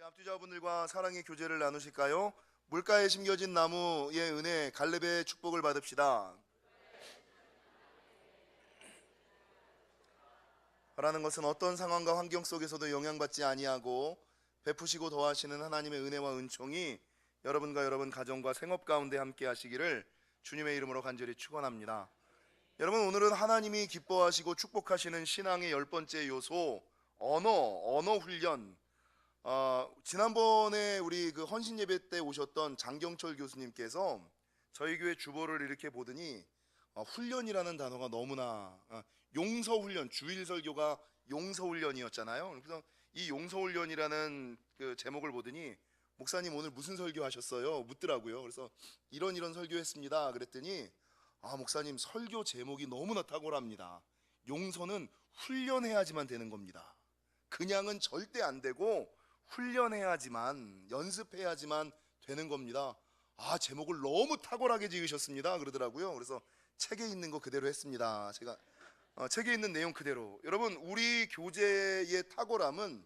우리 앞뒤자분들과 사랑의 교제를 나누실까요? 물가에 심겨진 나무의 은혜 갈렙의 축복을 받읍시다. 바라는 것은 어떤 상황과 환경 속에서도 영향받지 아니하고 베푸시고 더하시는 하나님의 은혜와 은총이 여러분과 여러분 가정과 생업 가운데 함께 하시기를 주님의 이름으로 간절히 축원합니다. 여러분, 오늘은 하나님이 기뻐하시고 축복하시는 신앙의 10번째 요소 언어 훈련. 지난번에 우리 그 헌신 예배 때 오셨던 장경철 교수님께서 저희 교회 주보를 이렇게 보더니 훈련이라는 단어가 너무나 용서 훈련, 주일 설교가 용서 훈련이었잖아요. 그래서 이 용서 훈련이라는 그 제목을 보더니 목사님 오늘 무슨 설교 하셨어요? 묻더라고요. 그래서 이런 설교했습니다. 그랬더니 목사님 설교 제목이 너무나 탁월합니다. 용서는 훈련해야지만 되는 겁니다. 그냥은 절대 안 되고 훈련해야지만, 연습해야지만 되는 겁니다. 제목을 너무 탁월하게 지으셨습니다. 그러더라고요. 그래서 책에 있는 거 그대로 했습니다. 제가 책에 있는 내용 그대로. 여러분, 우리 교제의 탁월함은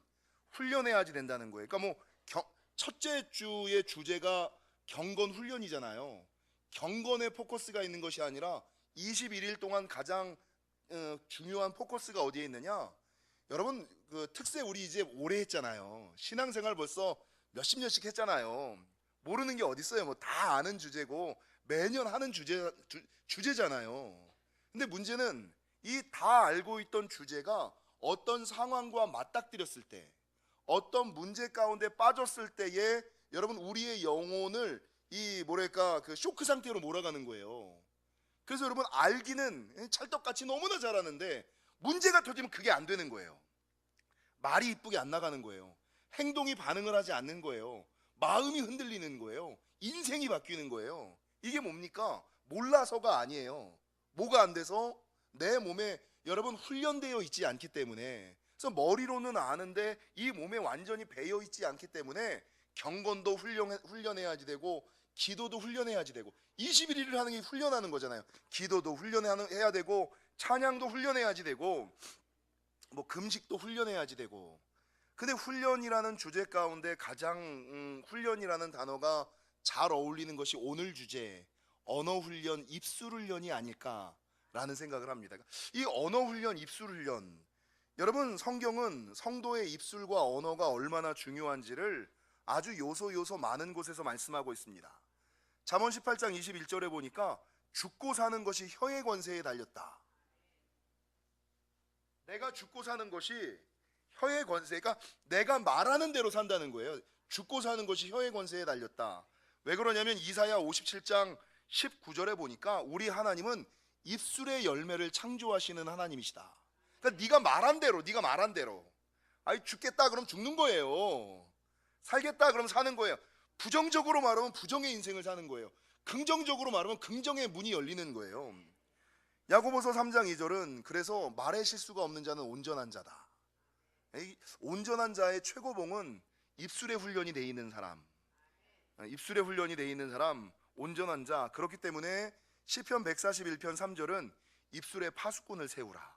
훈련해야지 된다는 거예요. 그러니까 첫째 주의 주제가 경건 훈련이잖아요. 경건에 포커스가 있는 것이 아니라 21일 동안 가장 중요한 포커스가 어디에 있느냐? 여러분, 그 특세 우리 이제 오래 했잖아요. 신앙생활 벌써 몇십 년씩 했잖아요. 모르는 게 어디 있어요? 다 아는 주제고 매년 하는 주제잖아요. 근데 문제는 이 다 알고 있던 주제가 어떤 상황과 맞닥뜨렸을 때, 어떤 문제 가운데 빠졌을 때에 여러분 우리의 영혼을 그 쇼크 상태로 몰아가는 거예요. 그래서 여러분 알기는 찰떡같이 너무나 잘하는데 문제가 터지면 그게 안 되는 거예요. 말이 이쁘게 안 나가는 거예요. 행동이 반응을 하지 않는 거예요. 마음이 흔들리는 거예요. 인생이 바뀌는 거예요. 이게 뭡니까? 몰라서가 아니에요. 뭐가 안 돼서? 내 몸에 여러분 훈련되어 있지 않기 때문에. 그래서 머리로는 아는데 이 몸에 완전히 배어 있지 않기 때문에 경건도 훈련해야지 되고 기도도 훈련해야지 되고 21일을 하는 게 훈련하는 거잖아요. 기도도 훈련해야 되고 찬양도 훈련해야지 되고 금식도 훈련해야지 되고. 근데 훈련이라는 주제 가운데 가장 훈련이라는 단어가 잘 어울리는 것이 오늘 주제 언어 훈련, 입술 훈련이 아닐까라는 생각을 합니다. 이 언어 훈련, 입술 훈련, 여러분 성경은 성도의 입술과 언어가 얼마나 중요한지를 아주 요소 많은 곳에서 말씀하고 있습니다. 잠언 18장 21절에 보니까 죽고 사는 것이 혀의 권세에 달렸다. 내가 죽고 사는 것이 혀의 권세, 그러니까 내가 말하는 대로 산다는 거예요. 죽고 사는 것이 혀의 권세에 달렸다. 왜 그러냐면 이사야 57장 19절에 보니까 우리 하나님은 입술의 열매를 창조하시는 하나님이시다. 그러니까 네가 말한 대로 죽겠다 그럼 죽는 거예요. 살겠다 그럼 사는 거예요. 부정적으로 말하면 부정의 인생을 사는 거예요. 긍정적으로 말하면 긍정의 문이 열리는 거예요. 야고보서 3장 2절은 그래서 말에 실수가 없는 자는 온전한 자다. 온전한 자의 최고봉은 입술의 훈련이 돼 있는 사람. 입술의 훈련이 돼 있는 사람, 온전한 자. 그렇기 때문에 시편 141편 3절은 입술에 파수꾼을 세우라.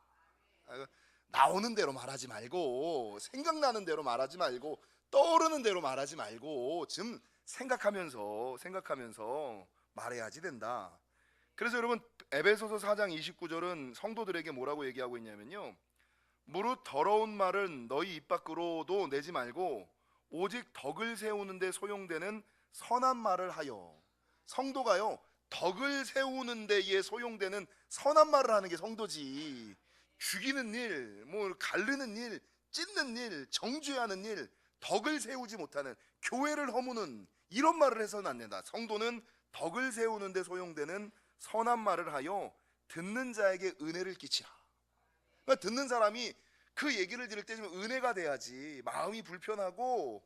나오는 대로 말하지 말고, 생각나는 대로 말하지 말고, 떠오르는 대로 말하지 말고 좀 생각하면서 말해야지 된다. 그래서 여러분 에베소서 4장 29절은 성도들에게 뭐라고 얘기하고 있냐면요, 무릇 더러운 말은 너희 입 밖으로도 내지 말고 오직 덕을 세우는 데 소용되는 선한 말을 하여. 성도가요 덕을 세우는 데에 소용되는 선한 말을 하는 게 성도지. 죽이는 일, 가르는 일, 찢는 일, 정죄하는 일, 덕을 세우지 못하는, 교회를 허무는 이런 말을 해서는 안 된다. 성도는 덕을 세우는 데 소용되는 선한 말을 하여 듣는 자에게 은혜를 끼치라. 그러니까 듣는 사람이 그 얘기를 들을 때 좀 은혜가 돼야지 마음이 불편하고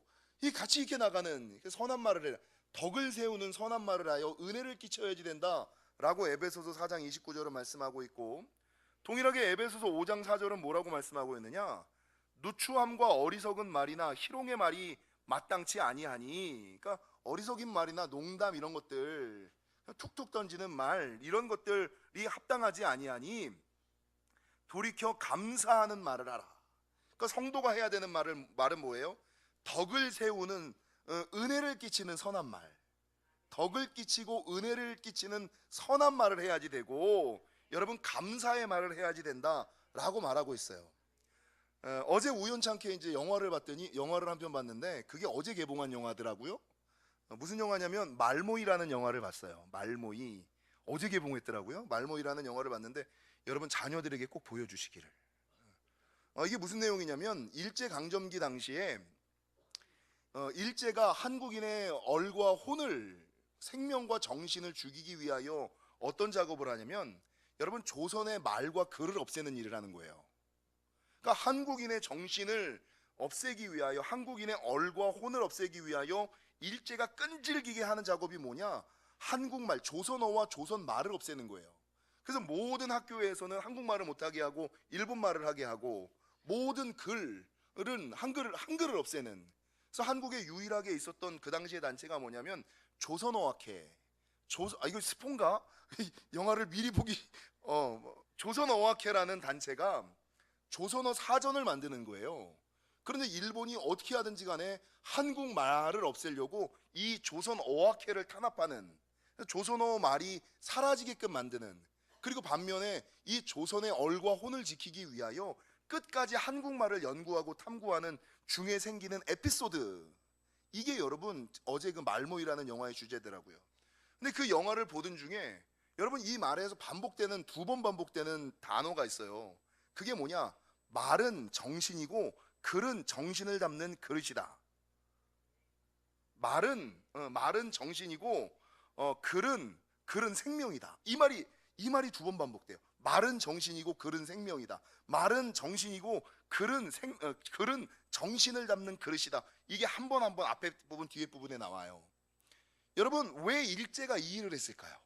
같이 이렇게 나가는 선한 말을 해라. 덕을 세우는 선한 말을 하여 은혜를 끼쳐야지 된다라고 에베소서 4장 29절은 말씀하고 있고, 동일하게 에베소서 5장 4절은 뭐라고 말씀하고 있느냐, 누추함과 어리석은 말이나 희롱의 말이 마땅치 아니하니. 그러니까 어리석인 말이나 농담 이런 것들, 툭툭 던지는 말 이런 것들이 합당하지 아니하니 돌이켜 감사하는 말을 하라. 그러니까 성도가 해야 되는 말은 뭐예요? 덕을 세우는 은혜를 끼치는 선한 말, 덕을 끼치고 은혜를 끼치는 선한 말을 해야지 되고, 여러분 감사의 말을 해야지 된다라고 말하고 있어요. 어제 우연찮게 이제 영화를 봤더니, 영화를 한 편 봤는데 그게 어제 개봉한 영화더라고요. 무슨 영화냐면 말모이라는 영화를 봤어요. 말모이 어제 개봉했더라고요. 말모이라는 영화를 봤는데 여러분 자녀들에게 꼭 보여주시기를. 이게 무슨 내용이냐면 일제강점기 당시에 일제가 한국인의 얼과 혼을, 생명과 정신을 죽이기 위하여 어떤 작업을 하냐면, 여러분 조선의 말과 글을 없애는 일을 하는 거예요. 그러니까 한국인의 정신을 없애기 위하여, 한국인의 얼과 혼을 없애기 위하여 일제가 끈질기게 하는 작업이 뭐냐? 한국말, 조선어와 조선말을 없애는 거예요. 그래서 모든 학교에서는 한국말을 못하게 하고 일본말을 하게 하고, 모든 글은 한글을 없애는. 그래서 한국에 유일하게 있었던 그 당시의 단체가 뭐냐면 조선어학회. 이거 스폰가? 영화를 미리 보기. 조선어학회라는 단체가 조선어 사전을 만드는 거예요. 그런데 일본이 어떻게 하든지 간에 한국말을 없애려고 이 조선어학회를 탄압하는, 조선어 말이 사라지게끔 만드는, 그리고 반면에 이 조선의 얼과 혼을 지키기 위하여 끝까지 한국말을 연구하고 탐구하는 중에 생기는 에피소드, 이게 여러분 어제 그 말모이라는 영화의 주제더라고요. 근데 그 영화를 보던 중에 여러분 이 말에서 반복되는, 2번 반복되는 단어가 있어요. 그게 뭐냐? 말은 정신이고 글은 정신을 담는 그릇이다. 말은 정신이고 글은 생명이다. 이 말이 2번 반복돼요. 말은 정신이고 글은 생명이다. 말은 정신이고 글은 정신을 담는 그릇이다. 이게 한 번 앞에 부분 뒤에 부분에 나와요. 여러분 왜 일제가 이 일을 했을까요?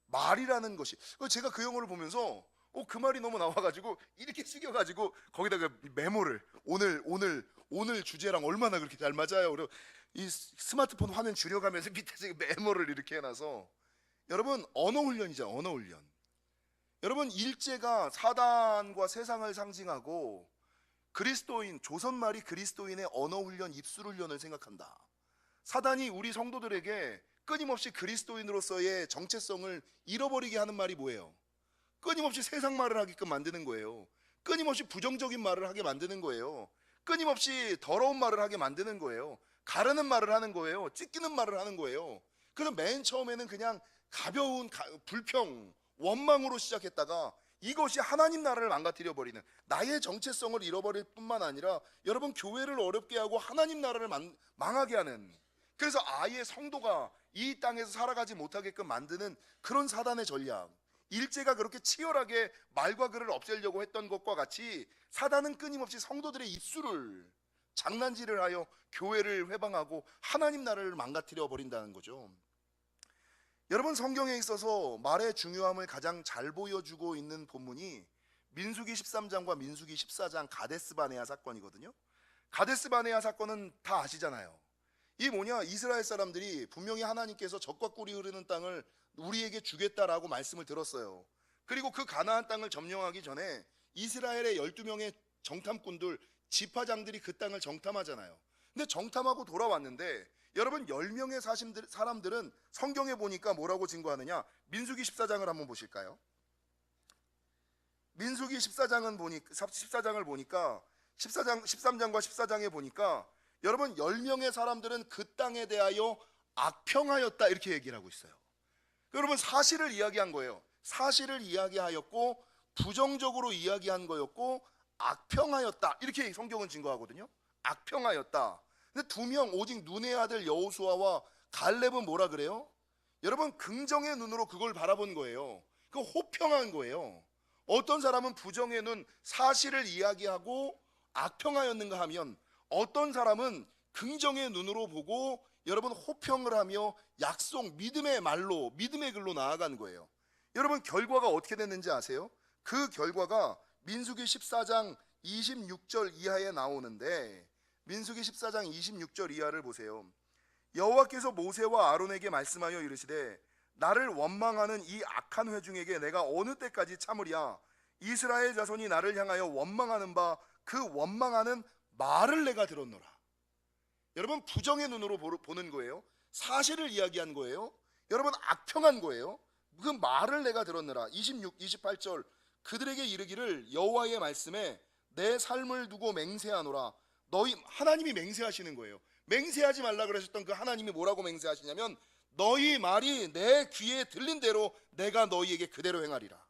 말이라는 것이, 제가 그 영화를 보면서 그 말이 너무 나와가지고 이렇게 숙여가지고 거기다가 메모를, 오늘 주제랑 얼마나 그렇게 잘 맞아요. 그리고 이 스마트폰 화면 줄여가면서 밑에서 메모를 이렇게 해놔서, 여러분 언어 훈련이죠. 언어 훈련. 여러분 일제가 사단과 세상을 상징하고, 그리스도인, 조선말이 그리스도인의 언어 훈련, 입술 훈련을 생각한다. 사단이 우리 성도들에게 끊임없이 그리스도인으로서의 정체성을 잃어버리게 하는 말이 뭐예요? 끊임없이 세상 말을 하게끔 만드는 거예요. 끊임없이 부정적인 말을 하게 만드는 거예요. 끊임없이 더러운 말을 하게 만드는 거예요. 가르는 말을 하는 거예요. 찢기는 말을 하는 거예요. 그래서 맨 처음에는 그냥 가벼운 불평, 원망으로 시작했다가 이것이 하나님 나라를 망가뜨려 버리는, 나의 정체성을 잃어버릴 뿐만 아니라 여러분 교회를 어렵게 하고 하나님 나라를 망하게 하는, 그래서 아예 성도가 이 땅에서 살아가지 못하게끔 만드는 그런 사단의 전략. 일제가 그렇게 치열하게 말과 글을 없애려고 했던 것과 같이 사단은 끊임없이 성도들의 입술을 장난질을 하여 교회를 회방하고 하나님 나라를 망가뜨려 버린다는 거죠. 여러분 성경에 있어서 말의 중요함을 가장 잘 보여주고 있는 본문이 민수기 13장과 민수기 14장 가데스 바네아 사건이거든요. 가데스 바네아 사건은 다 아시잖아요. 이 뭐냐, 이스라엘 사람들이 분명히 하나님께서 젖과 꿀이 흐르는 땅을 우리에게 주겠다라고 말씀을 들었어요. 그리고 그 가나안 땅을 점령하기 전에 이스라엘의 12명의 정탐꾼들, 지파장들이 그 땅을 정탐하잖아요. 근데 정탐하고 돌아왔는데 여러분 10명의 사람들은 성경에 보니까 뭐라고 증거하느냐? 민수기 14장을 한번 보실까요? 민수기 14장을 보니까 13장과 14장에 보니까 여러분 10명의 사람들은 그 땅에 대하여 악평하였다 이렇게 얘기를 하고 있어요. 여러분 사실을 이야기한 거예요. 사실을 이야기하였고 부정적으로 이야기한 거였고 악평하였다 이렇게 성경은 증거하거든요. 악평하였다. 근데 2명 오직 눈의 아들 여호수아와 갈렙은 뭐라 그래요? 여러분 긍정의 눈으로 그걸 바라본 거예요. 그 호평한 거예요. 어떤 사람은 부정의 눈, 사실을 이야기하고 악평하였는가 하면, 어떤 사람은 긍정의 눈으로 보고 여러분 호평을 하며 약속, 믿음의 말로, 믿음의 글로 나아간 거예요. 여러분 결과가 어떻게 됐는지 아세요? 그 결과가 민수기 14장 26절 이하에 나오는데, 민수기 14장 26절 이하를 보세요. 여호와께서 모세와 아론에게 말씀하여 이르시되 나를 원망하는 이 악한 회중에게 내가 어느 때까지 참으랴? 이스라엘 자손이 나를 향하여 원망하는 바 그 원망하는 말을 내가 들었노라. 여러분, 부정의 눈으로 보는 거예요. 사실을 이야기한 거예요. 여러분, 악평한 거예요. 그 말을 내가 들었노라. 26, 28절 그들에게 이르기를 여호와의 말씀에 내 삶을 두고 맹세하노라. 너희, 하나님이 맹세하시는 거예요. 맹세하지 말라 그러셨던 그 하나님이 뭐라고 맹세하시냐면 너희 말이 내 귀에 들린 대로 내가 너희에게 그대로 행하리라.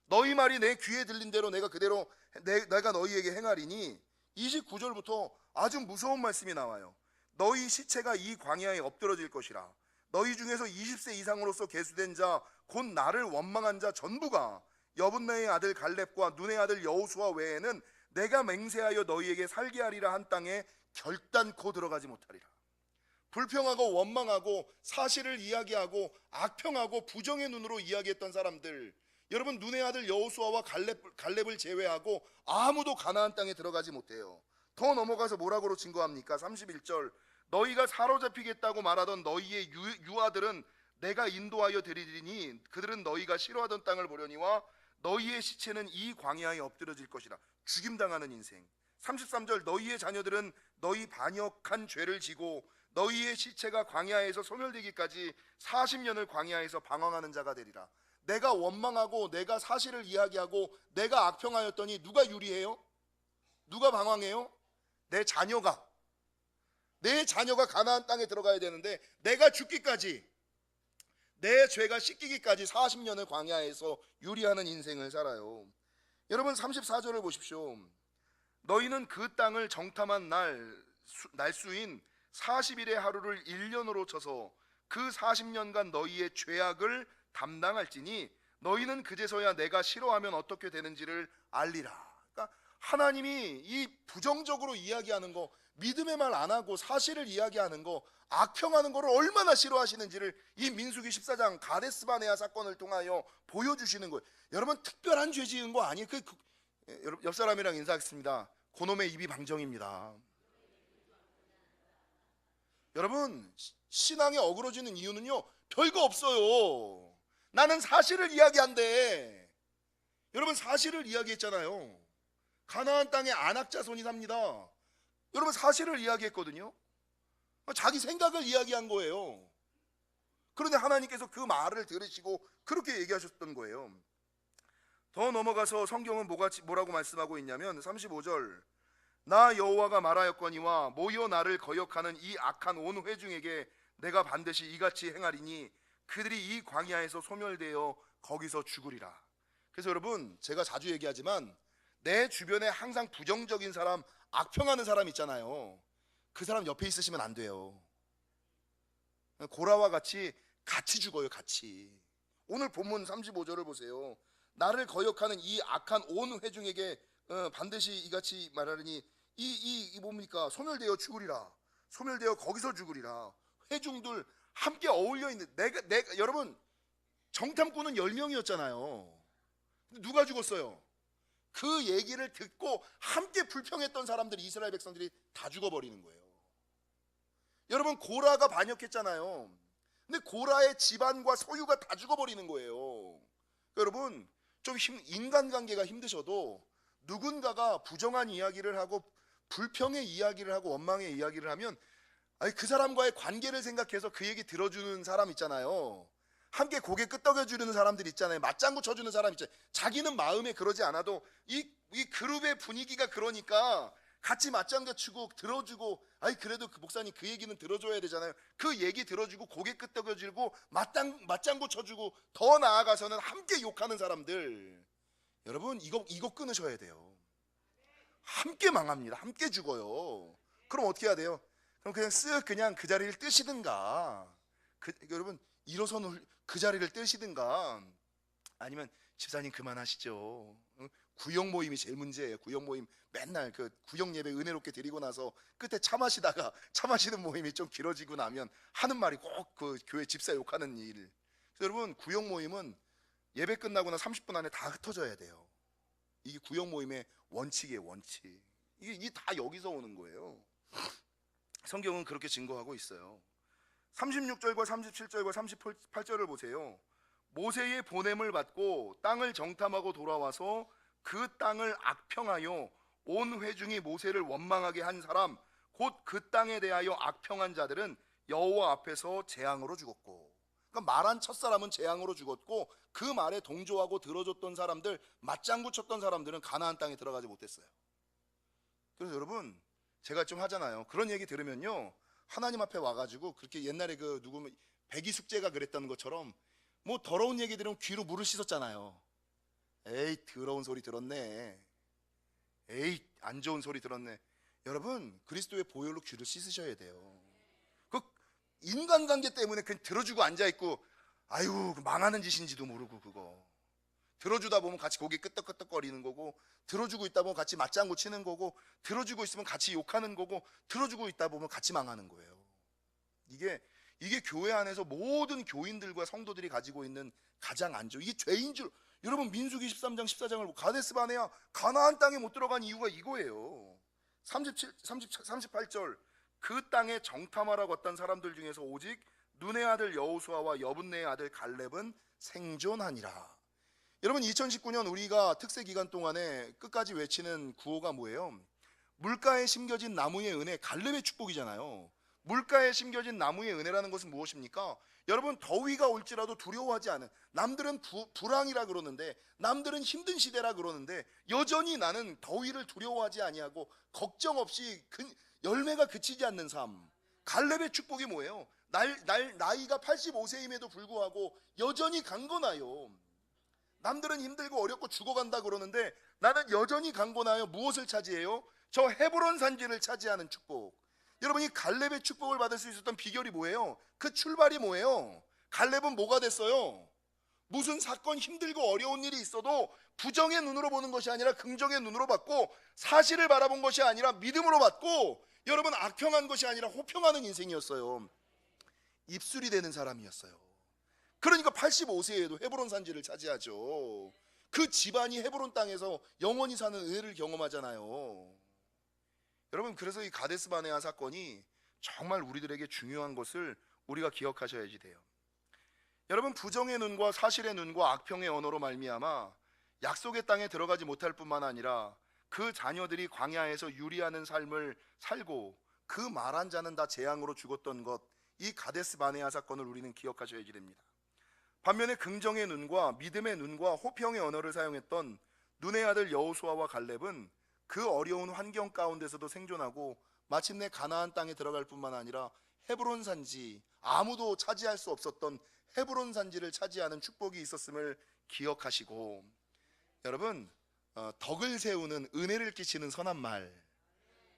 너희 말이 내 귀에 들린 대로 내가 그대로 내가 너희에게 행하리니 29절부터 아주 무서운 말씀이 나와요. 너희 시체가 이 광야에 엎드러질 것이라. 너희 중에서 20세 이상으로서 계수된 자 곧 나를 원망한 자 전부가 여분네의 아들 갈렙과 눈의 아들 여호수아 외에는 내가 맹세하여 너희에게 살게 하리라 한 땅에 결단코 들어가지 못하리라. 불평하고 원망하고 사실을 이야기하고 악평하고 부정의 눈으로 이야기했던 사람들, 여러분, 눈의 아들 여호수아와 갈렙을 제외하고 아무도 가나안 땅에 들어가지 못해요. 더 넘어가서 뭐라고 증거합니까? 31절 너희가 사로잡히겠다고 말하던 너희의 유아들은 내가 인도하여 드리리니 그들은 너희가 싫어하던 땅을 보려니와 너희의 시체는 이 광야에 엎드러질 것이라. 죽임당하는 인생. 33절 너희의 자녀들은 너희 반역한 죄를 지고 너희의 시체가 광야에서 소멸되기까지 40년을 광야에서 방황하는 자가 되리라. 내가 원망하고 내가 사실을 이야기하고 내가 악평하였더니 누가 유리해요? 누가 방황해요? 내 자녀가 가나안 땅에 들어가야 되는데 내가 죽기까지, 내 죄가 씻기기까지 40년을 광야에서 유리하는 인생을 살아요. 여러분, 34절을 보십시오. 너희는 그 땅을 정탐한 날수인 40일의 하루를 1년으로 쳐서 그 40년간 너희의 죄악을 담당할지니 너희는 그제서야 내가 싫어하면 어떻게 되는지를 알리라. 그러니까 하나님이 이 부정적으로 이야기하는 거, 믿음의 말 안 하고 사실을 이야기하는 거, 악평하는 거를 얼마나 싫어하시는지를 이 민수기 14장 가데스바네아 사건을 통하여 보여주시는 거예요. 여러분, 특별한 죄 지은 거 아니에요. 여러분, 옆 사람이랑 인사하겠습니다. 그놈의 입이 방정입니다. 여러분, 신앙에 어그러지는 이유는요 별거 없어요. 나는 사실을 이야기한대. 여러분, 사실을 이야기했잖아요. 가나안 땅에 안악자손이 삽니다. 여러분, 사실을 이야기했거든요. 자기 생각을 이야기한 거예요. 그런데 하나님께서 그 말을 들으시고 그렇게 얘기하셨던 거예요. 더 넘어가서 성경은 뭐라고 말씀하고 있냐면 35절 나 여호와가 말하였거니와 모여 나를 거역하는 이 악한 온 회중에게 내가 반드시 이같이 행하리니 그들이 이 광야에서 소멸되어 거기서 죽으리라. 그래서 여러분, 제가 자주 얘기하지만 내 주변에 항상 부정적인 사람, 악평하는 사람 있잖아요. 그 사람 옆에 있으시면 안 돼요. 고라와 같이 죽어요. 같이. 오늘 본문 35절을 보세요. 나를 거역하는 이 악한 온 회중에게 반드시 이같이 말하리니 이 뭡니까? 소멸되어 죽으리라. 소멸되어 거기서 죽으리라. 회중들 함께 어울려 있는 내가 여러분, 정탐꾼은 10명이었잖아요. 누가 죽었어요? 그 얘기를 듣고 함께 불평했던 사람들이, 이스라엘 백성들이 다 죽어버리는 거예요. 여러분, 고라가 반역했잖아요. 근데 고라의 집안과 소유가 다 죽어버리는 거예요. 여러분, 좀 인간관계가 힘드셔도 누군가가 부정한 이야기를 하고 불평의 이야기를 하고 원망의 이야기를 하면 그 사람과의 관계를 생각해서 그 얘기 들어주는 사람 있잖아요. 함께 고개 끄덕여주는 사람들 있잖아요. 맞장구 쳐주는 사람 있잖아요. 자기는 마음에 그러지 않아도 이 그룹의 분위기가 그러니까 같이 맞장구 치고 들어주고, 그래도 그 목사님 그 얘기는 들어줘야 되잖아요. 그 얘기 들어주고 고개 끄덕여주고 맞장구 쳐주고, 더 나아가서는 함께 욕하는 사람들, 여러분, 이거 끊으셔야 돼요. 함께 망합니다. 함께 죽어요. 그럼 어떻게 해야 돼요? 그럼 그냥 그 자리를 뜨시든가, 여러분, 일어서는 그 자리를 뜨시든가, 아니면 집사님 그만하시죠. 구역 모임이 제일 문제예요. 구역 모임 맨날 그 구역 예배 은혜롭게 드리고 나서 끝에 차 마시는 모임이 좀 길어지고 나면 하는 말이 꼭 그 교회 집사 욕하는 일. 그래서 여러분, 구역 모임은 예배 끝나고 나 30분 안에 다 흩어져야 돼요. 이게 구역 모임의 원칙이에요. 원칙. 이게 다 여기서 오는 거예요. 성경은 그렇게 증거하고 있어요. 36절과 37절과 38절을 보세요. 모세의 보냄을 받고 땅을 정탐하고 돌아와서 그 땅을 악평하여 온 회중이 모세를 원망하게 한 사람 곧 그 땅에 대하여 악평한 자들은 여호와 앞에서 재앙으로 죽었고, 그러니까 말한 첫사람은 재앙으로 죽었고 그 말에 동조하고 들어줬던 사람들, 맞장구 쳤던 사람들은 가나안 땅에 들어가지 못했어요. 그래서 여러분, 제가 좀 하잖아요. 그런 얘기 들으면요, 하나님 앞에 와가지고 그렇게 옛날에 그 누구 백이 숙제가 그랬다는 것처럼 뭐 더러운 얘기 들으면 귀로 물을 씻었잖아요. 에이, 더러운 소리 들었네. 에이, 안 좋은 소리 들었네. 여러분, 그리스도의 보혈로 귀를 씻으셔야 돼요. 그 인간관계 때문에 그냥 들어주고 앉아있고, 아유, 망하는 짓인지도 모르고, 그거 들어주다 보면 같이 고개 끄덕끄덕거리는 거고, 들어주고 있다 보면 같이 맞장구 치는 거고, 들어주고 있으면 같이 욕하는 거고, 들어주고 있다 보면 같이 망하는 거예요. 이게 교회 안에서 모든 교인들과 성도들이 가지고 있는 가장 안 좋은, 이게 죄인 줄. 여러분, 민수기 13장 14장을 보고 가데스 바네아 가나안 땅에 못 들어간 이유가 이거예요. 38절, 그 땅에 정탐하러 갔던 사람들 중에서 오직 눈의 아들 여호수아와 여분네의 아들 갈렙은 생존하니라. 여러분, 2019년 우리가 특세 기간 동안에 끝까지 외치는 구호가 뭐예요? 물가에 심겨진 나무의 은혜, 갈렙의 축복이잖아요. 물가에 심겨진 나무의 은혜라는 것은 무엇입니까? 여러분, 더위가 올지라도 두려워하지 않은, 남들은 불황이라 그러는데, 남들은 힘든 시대라 그러는데, 여전히 나는 더위를 두려워하지 아니하고 걱정 없이 열매가 그치지 않는 삶. 갈렙의 축복이 뭐예요? 나이가 85세임에도 불구하고 여전히 강건하여. 남들은 힘들고 어렵고 죽어간다 그러는데 나는 여전히 강건하여 무엇을 차지해요? 저 헤브론 산지를 차지하는 축복. 여러분이 갈렙의 축복을 받을 수 있었던 비결이 뭐예요? 그 출발이 뭐예요? 갈렙은 뭐가 됐어요? 무슨 사건, 힘들고 어려운 일이 있어도 부정의 눈으로 보는 것이 아니라 긍정의 눈으로 봤고, 사실을 바라본 것이 아니라 믿음으로 봤고, 여러분, 악평한 것이 아니라 호평하는 인생이었어요. 입술이 되는 사람이었어요. 그러니까 85세에도 헤브론 산지를 차지하죠. 그 집안이 헤브론 땅에서 영원히 사는 은혜를 경험하잖아요. 여러분, 그래서 이 가데스 바네아 사건이 정말 우리들에게 중요한 것을 우리가 기억하셔야지 돼요. 여러분, 부정의 눈과 사실의 눈과 악평의 언어로 말미암아 약속의 땅에 들어가지 못할 뿐만 아니라 그 자녀들이 광야에서 유리하는 삶을 살고 그 말한 자는 다 재앙으로 죽었던 것, 이 가데스 바네아 사건을 우리는 기억하셔야지 됩니다. 반면에 긍정의 눈과 믿음의 눈과 호평의 언어를 사용했던 눈의 아들 여호수아와 갈렙은 그 어려운 환경 가운데서도 생존하고 마침내 가나안 땅에 들어갈 뿐만 아니라 헤브론 산지, 아무도 차지할 수 없었던 헤브론 산지를 차지하는 축복이 있었음을 기억하시고, 여러분, 덕을 세우는, 은혜를 끼치는 선한 말,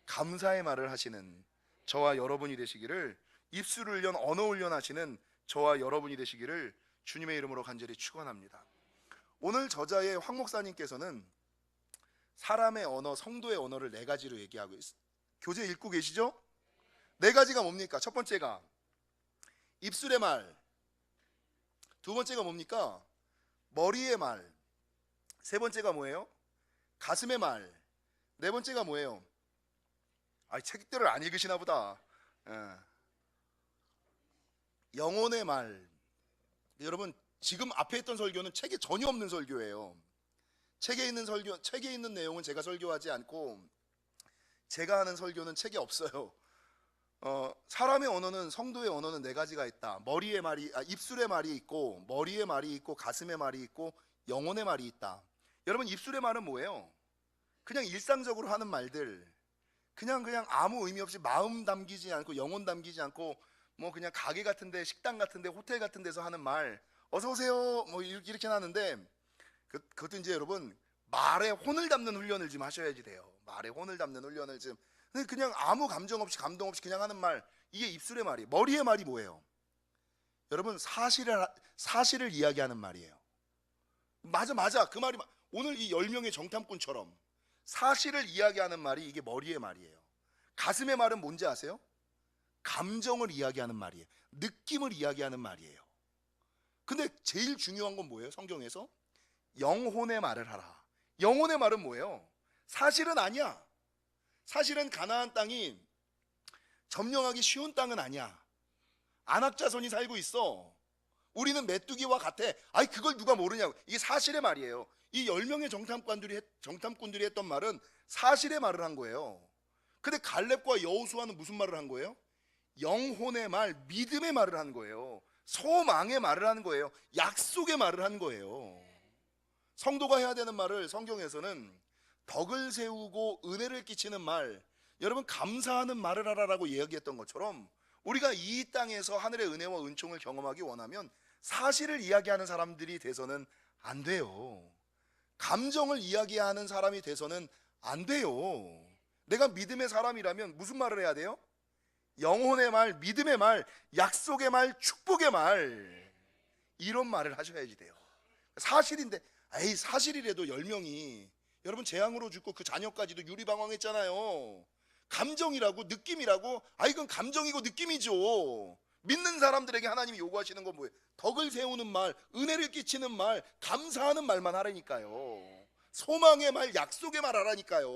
감사의 말을 하시는 저와 여러분이 되시기를, 입술을 연 언어 훈련하시는 저와 여러분이 되시기를 주님의 이름으로 간절히 축원합니다. 오늘 저자의 황 목사님께서는 사람의 언어, 성도의 언어를 네 가지로 얘기하고 있어요. 교재 읽고 계시죠? 네 가지가 뭡니까? 첫 번째가 입술의 말, 두 번째가 뭡니까? 머리의 말, 세 번째가 뭐예요? 가슴의 말, 네 번째가 뭐예요? 책들을 안 읽으시나 보다. 영혼의 말. 여러분, 지금 앞에 했던 설교는 책에 전혀 없는 설교예요. 책에 있는 내용은 제가 설교하지 않고 제가 하는 설교는 책에 없어요. 사람의 언어는, 성도의 언어는 네 가지가 있다. 입술의 말이 있고, 머리의 말이 있고, 가슴의 말이 있고, 영혼의 말이 있다. 여러분, 입술의 말은 뭐예요? 그냥 일상적으로 하는 말들, 그냥 아무 의미 없이 마음 담기지 않고 영혼 담기지 않고 뭐 그냥 가게 같은데, 식당 같은데, 호텔 같은 데서 하는 말, 어서 오세요 뭐 이렇게 하는데, 그것도 이제 여러분 말에 혼을 담는 훈련을 좀 하셔야지 돼요. 말에 혼을 담는 훈련을 좀. 그냥 아무 감정 없이, 감동 없이 그냥 하는 말, 이게 입술의 말이. 머리의 말이 뭐예요? 여러분, 사실을 이야기하는 말이에요. 맞아 그 말이, 오늘 이 10명의 정탐꾼처럼 사실을 이야기하는 말이 이게 머리의 말이에요. 가슴의 말은 뭔지 아세요? 감정을 이야기하는 말이에요. 느낌을 이야기하는 말이에요. 근데 제일 중요한 건 뭐예요? 성경에서 영혼의 말을 하라. 영혼의 말은 뭐예요? 사실은 아니야. 사실은 가나안 땅이 점령하기 쉬운 땅은 아니야. 안악자손이 살고 있어. 우리는 메뚜기와 같아. 아이, 그걸 누가 모르냐고. 이게 사실의 말이에요. 이 10명의 정탐꾼들이 했던 말은 사실의 말을 한 거예요. 근데 갈렙과 여호수아는 무슨 말을 한 거예요? 영혼의 말, 믿음의 말을 한 거예요. 소망의 말을 하는 거예요. 약속의 말을 한 거예요. 성도가 해야 되는 말을 성경에서는 덕을 세우고 은혜를 끼치는 말, 여러분 감사하는 말을 하라라고 이야기했던 것처럼, 우리가 이 땅에서 하늘의 은혜와 은총을 경험하기 원하면 사실을 이야기하는 사람들이 돼서는 안 돼요. 감정을 이야기하는 사람이 돼서는 안 돼요. 내가 믿음의 사람이라면 무슨 말을 해야 돼요? 영혼의 말, 믿음의 말, 약속의 말, 축복의 말, 이런 말을 하셔야지 돼요. 사실인데, 에이, 사실이라도 10명이 여러분 재앙으로 죽고 그 자녀까지도 유리방황했잖아요. 감정이라고, 느낌이라고, 아, 이건 감정이고 느낌이죠. 믿는 사람들에게 하나님이 요구하시는 건 뭐예요? 덕을 세우는 말, 은혜를 끼치는 말, 감사하는 말만 하라니까요. 소망의 말, 약속의 말 하라니까요.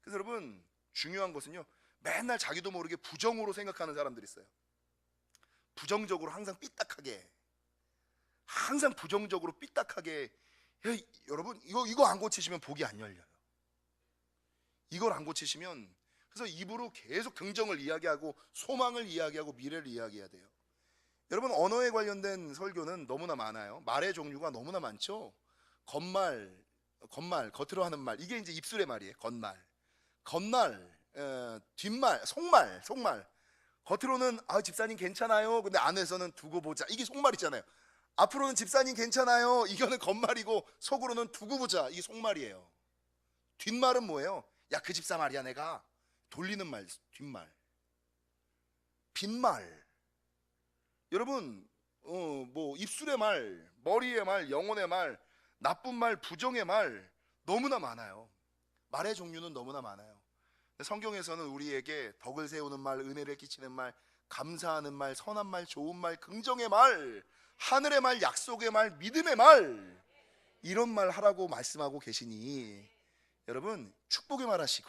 그래서 여러분, 중요한 것은요, 맨날 자기도 모르게 부정으로 생각하는 사람들이 있어요. 부정적으로 항상 삐딱하게, 항상 부정적으로 삐딱하게. 여러분, 이거 안 고치시면 복이 안 열려요. 이걸 안 고치시면, 그래서 입으로 계속 긍정을 이야기하고 소망을 이야기하고 미래를 이야기해야 돼요. 여러분, 언어에 관련된 설교는 너무나 많아요. 말의 종류가 너무나 많죠. 겉말, 겉으로 하는 말, 이게 이제 입술의 말이에요. 겉말, 뒷말, 속말. 겉으로는 집사님 괜찮아요. 근데 안에서는 두고 보자. 이게 속말이잖아요. 앞으로는 집사님 괜찮아요. 이거는 겉말이고, 속으로는 두고 보자. 이게 속말이에요. 뒷말은 뭐예요? 야, 그 집사 말이야 내가. 돌리는 말, 뒷말. 빈말. 여러분, 뭐 입술의 말, 머리의 말, 영혼의 말, 나쁜 말, 부정의 말 너무나 많아요. 말의 종류는 너무나 많아요. 성경에서는 우리에게 덕을 세우는 말, 은혜를 끼치는 말, 감사하는 말, 선한 말, 좋은 말, 긍정의 말, 하늘의 말, 약속의 말, 믿음의 말, 이런 말 하라고 말씀하고 계시니, 여러분 축복의 말 하시고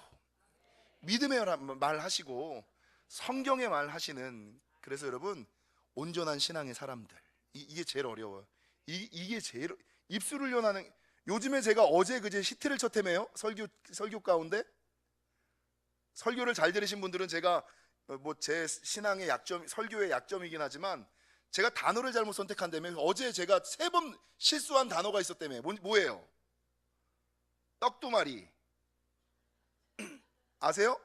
믿음의 말 하시고 성경의 말 하시는, 그래서 여러분 온전한 신앙의 사람들, 이게 제일 어려워요. 이게 제일, 입술을 연하는, 요즘에 제가 어제 그제 히트를 쳤다며요. 설교 가운데 설교를 잘 들으신 분들은 제가 뭐 제 신앙의 약점, 설교의 약점이긴 하지만 제가 단어를 잘못 선택한다며. 어제 제가 3번 실수한 단어가 있었다며. 뭐예요? 떡두마리. 아세요?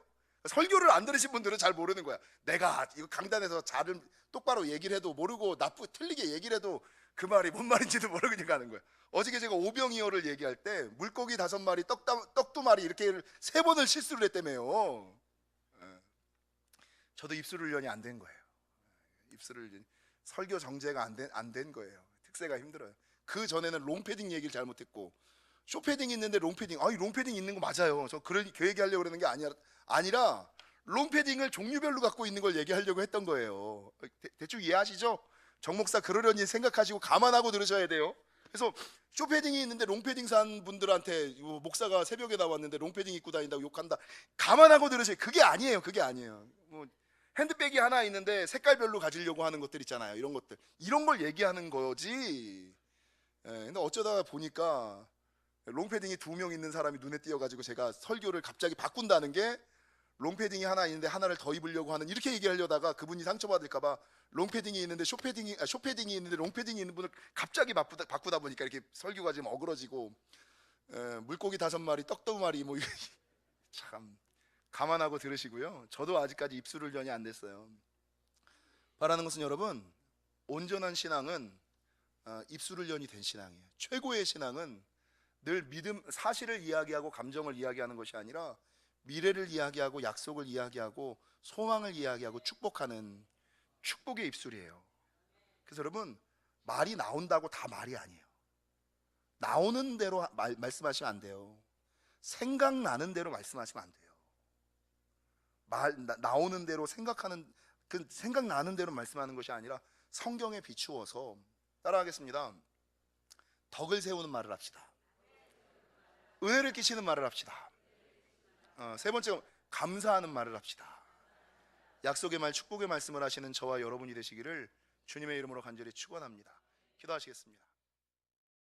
설교를 안 들으신 분들은 잘 모르는 거야. 내가 이거 강단에서 잘 똑바로 얘기를 해도 모르고 틀리게 얘기를 해도 그 말이 뭔 말인지도 모르고 그냥 가는 거야. 어저께 제가 오병이어를 얘기할 때 물고기 5마리, 떡 2마리 이렇게 3번을 실수를 했다며요. 저도 입술 훈련이 안 된 거예요. 설교 정제가 안 된 거예요. 특세가 힘들어요. 그 전에는 롱패딩 얘기를 잘못했고, 쇼패딩 있는데 롱패딩, 롱패딩 있는 거 맞아요. 저 그 얘기하려고 그러는 게 아니라 롱패딩을 종류별로 갖고 있는 걸 얘기하려고 했던 거예요. 대충 이해하시죠? 정 목사 그러려니 생각하시고 감안하고 들으셔야 돼요. 그래서 쇼패딩이 있는데 롱패딩 산 분들한테 목사가 새벽에 나왔는데 롱패딩 입고 다닌다고 욕한다, 감안하고 들으셔야. 그게 아니에요. 뭐 핸드백이 하나 있는데 색깔별로 가지려고 하는 것들 있잖아요. 이런 걸 얘기하는 거지. 근데 어쩌다가 보니까 롱패딩이 2명 있는 사람이 눈에 띄어가지고 제가 설교를 갑자기 바꾼다는 게, 롱패딩이 하나 있는데 하나를 더 입으려고 하는, 이렇게 얘기하려다가 그분이 상처받을까봐 쇼패딩이 있는데 롱패딩이 있는 분을 갑자기 바꾸다 보니까 이렇게 설교가 지금 어그러지고, 물고기 5마리, 떡 2마리, 뭐 참 감안하고 들으시고요. 저도 아직까지 입술 훈련이 안 됐어요. 바라는 것은 여러분, 온전한 신앙은 입술 훈련이 된 신앙이에요. 최고의 신앙은 늘 믿음, 사실을 이야기하고 감정을 이야기하는 것이 아니라 미래를 이야기하고 약속을 이야기하고 소망을 이야기하고 축복하는 축복의 입술이에요. 그래서 여러분, 말이 나온다고 다 말이 아니에요. 나오는 대로 말씀하시면 안 돼요. 생각나는 대로 말씀하시면 안 돼요. 나오는 대로 생각나는 대로 말씀하는 것이 아니라 성경에 비추어서. 따라하겠습니다. 덕을 세우는 말을 합시다. 은혜를 끼치는 말을 합시다. 3번째, 감사하는 말을 합시다. 약속의 말, 축복의 말씀을 하시는 저와 여러분이 되시기를 주님의 이름으로 간절히 축원합니다. 기도하시겠습니다.